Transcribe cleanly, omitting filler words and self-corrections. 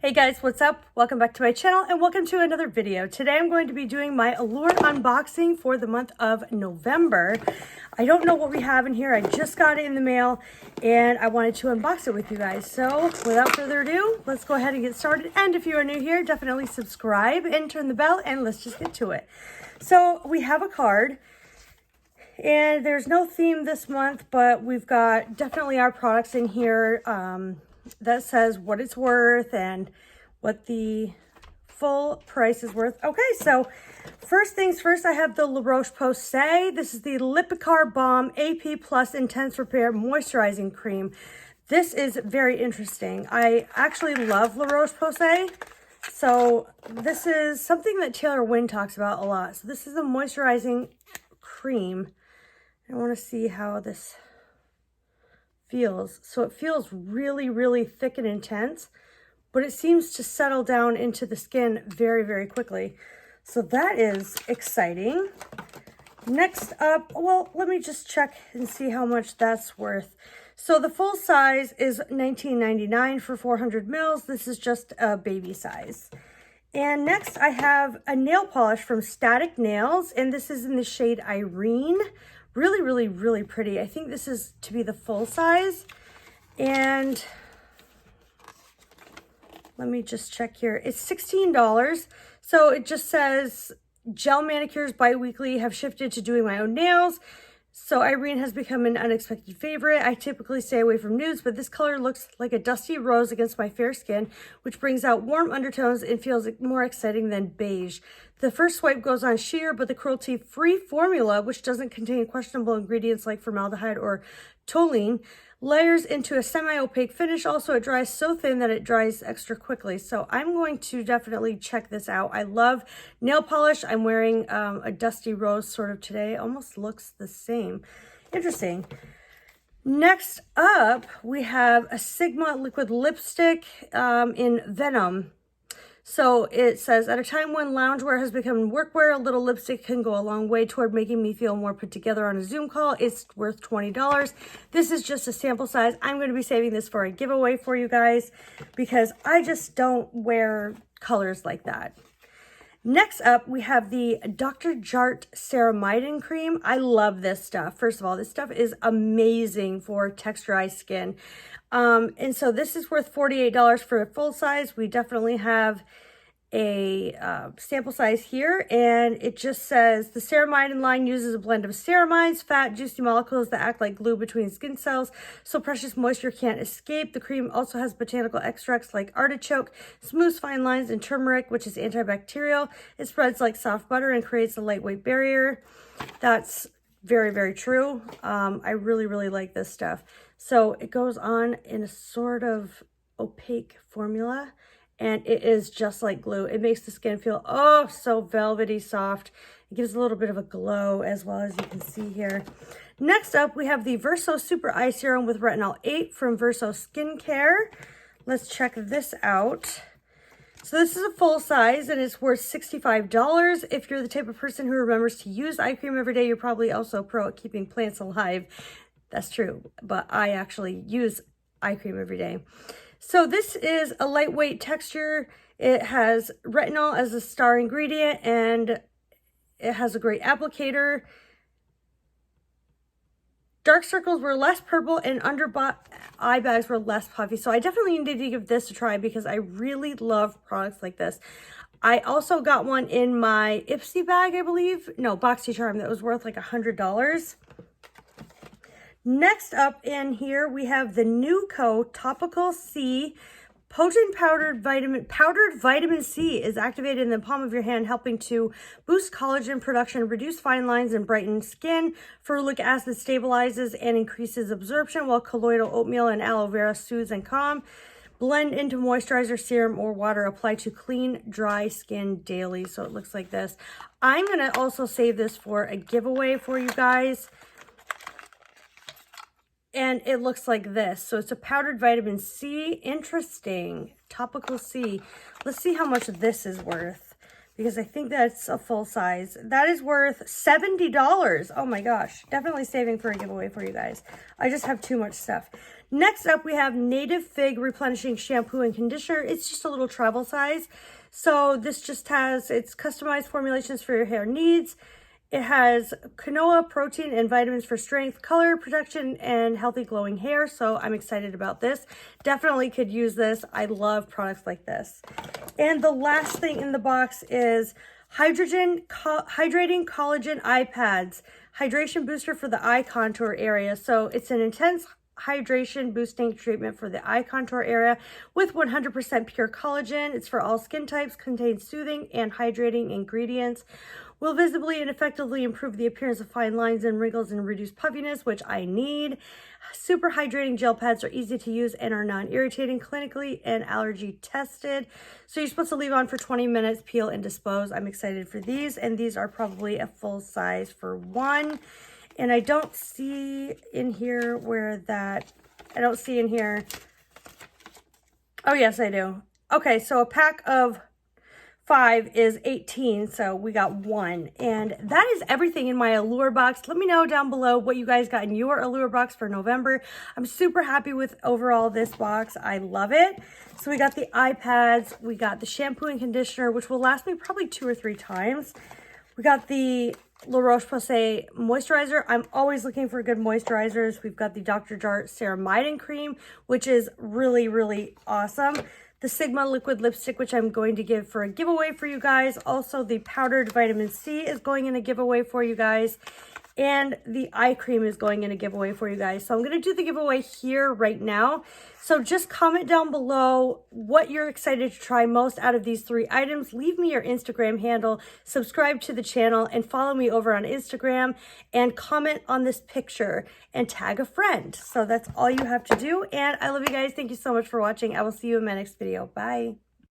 Hey guys, what's up? Welcome back to my channel and welcome to another video. Today I'm going to be doing my Allure unboxing for the month of November. I don't know what we have in here. I just got it in the mail and I wanted to unbox it with you guys. So without further ado, let's go ahead and get started. And if you are new here, definitely subscribe and turn the bell and let's just get to it. So we have a card and there's no theme this month, but we've got definitely our products in here. That says what it's worth and what the full price is worth. Okay, so first things first, I have the La Roche-Posay. This is the Lipicar Balm AP Plus Intense Repair Moisturizing Cream. This is very interesting. I actually love La Roche-Posay. So this is something that Taylor Wynn talks about a lot. So this is a moisturizing cream. I want to see how this feels. So it feels really, really thick and intense, but it seems to settle down into the skin very, very quickly. So that is exciting. Next up, well, let me just check and see how much that's worth. So the full size is $19.99 for 400 mils. This is just a baby size. And next I have a nail polish from Static Nails, and this is in the shade Irene. Really, really, really pretty. I think this is to be the full size. And let me just check here. It's $16. So it just says, gel manicures bi-weekly, have shifted to doing my own nails. So Irene has become an unexpected favorite. I typically stay away from nudes, but this color looks like a dusty rose against my fair skin, which brings out warm undertones and feels more exciting than beige. The first swipe goes on sheer, but the cruelty-free formula, which doesn't contain questionable ingredients like formaldehyde or toluene, layers into a semi-opaque finish. Also, it dries so thin that it dries extra quickly. So I'm going to definitely check this out. I love nail polish. I'm wearing a dusty rose sort of today. Almost looks the same. Interesting. Next up, we have a Sigma liquid lipstick in Venom. So it says, at a time when loungewear has become workwear, a little lipstick can go a long way toward making me feel more put together on a Zoom call. It's worth $20. This is just a sample size. I'm going to be saving this for a giveaway for you guys because I just don't wear colors like that. Next up, we have the Dr. Jart Ceramide Cream. I love this stuff. First of all, this stuff is amazing for texturized skin. And so this is worth $48 for a full size. We definitely have a sample size here, and it just says the ceramide line uses a blend of ceramides, fat, juicy molecules that act like glue between skin cells, so precious moisture can't escape. The cream also has botanical extracts like artichoke, smooths fine lines, and turmeric, which is antibacterial. It spreads like soft butter and creates a lightweight barrier. That's very, very true. I really, really like this stuff. So it goes on in a sort of opaque formula, and it is just like glue. It makes the skin feel, oh, so velvety soft. It gives a little bit of a glow as well, as you can see here. Next up, we have the Verso Super Eye Serum with Retinol 8 from Verso Skincare. Let's check this out. So this is a full size and it's worth $65. If you're the type of person who remembers to use eye cream every day, you're probably also a pro at keeping plants alive. That's true, but I actually use eye cream every day. So this is a lightweight texture. It has retinol as a star ingredient and it has a great applicator. Dark circles were less purple and under eye bags were less puffy. So I definitely need to give this a try because I really love products like this. I also got one in my Ipsy bag, I believe. No, BoxyCharm, that was worth like $100. Next up in here, we have the Nuco Topical C. Potent powdered vitamin C is activated in the palm of your hand, helping to boost collagen production, reduce fine lines, and brighten skin. Ferulic acid stabilizes and increases absorption, while colloidal oatmeal and aloe vera soothes and calm. Blend into moisturizer, serum, or water. Apply to clean, dry skin daily. So it looks like this. I'm going to also save this for a giveaway for you guys. And it looks like this. So it's a powdered vitamin C. Interesting. Topical C. Let's see how much this is worth. because I think that's a full size. That is worth $70. Oh my gosh, definitely saving for a giveaway for you guys. I just have too much stuff. Next up, we have Native Fig Replenishing Shampoo and Conditioner. It's just a little travel size. So this just has, it's customized formulations for your hair needs. It has quinoa, protein, and vitamins for strength, color, protection, and healthy glowing hair. So I'm excited about this. Definitely could use this. I love products like this. And the last thing in the box is Hydrating Collagen Eye Pads. Hydration booster for the eye contour area. So it's an intense hydration boosting treatment for the eye contour area with 100% pure collagen. It's for all skin types, contains soothing and hydrating ingredients. Will visibly and effectively improve the appearance of fine lines and wrinkles and reduce puffiness, which I need. Super hydrating gel pads are easy to use and are non-irritating, clinically and allergy tested. So you're supposed to leave on for 20 minutes, peel and dispose. I'm excited for these, and these are probably a full size for one. And I don't see in here where that, I don't see in here. Oh yes, I do. Okay, so a pack of 5 is 18, so we got 1. And that is everything in my Allure box. Let me know down below what you guys got in your Allure box for November. I'm super happy with overall this box. I love it. So we got the eye pads, we got the shampoo and conditioner, which will last me probably 2 or 3 times. We got the La Roche-Posay moisturizer. I'm always looking for good moisturizers. We've got the Dr. Jart Ceramide Cream, which is really, really awesome. The Sigma liquid lipstick, which I'm going to give for a giveaway for you guys. Also, the powdered vitamin C is going in a giveaway for you guys. And the eye cream is going in a giveaway for you guys. So I'm going to do the giveaway here right now. So just comment down below what you're excited to try most out of these 3 items. Leave me your Instagram handle, subscribe to the channel, and follow me over on Instagram. And comment on this picture and tag a friend. So that's all you have to do. And I love you guys. Thank you so much for watching. I will see you in my next video. Bye.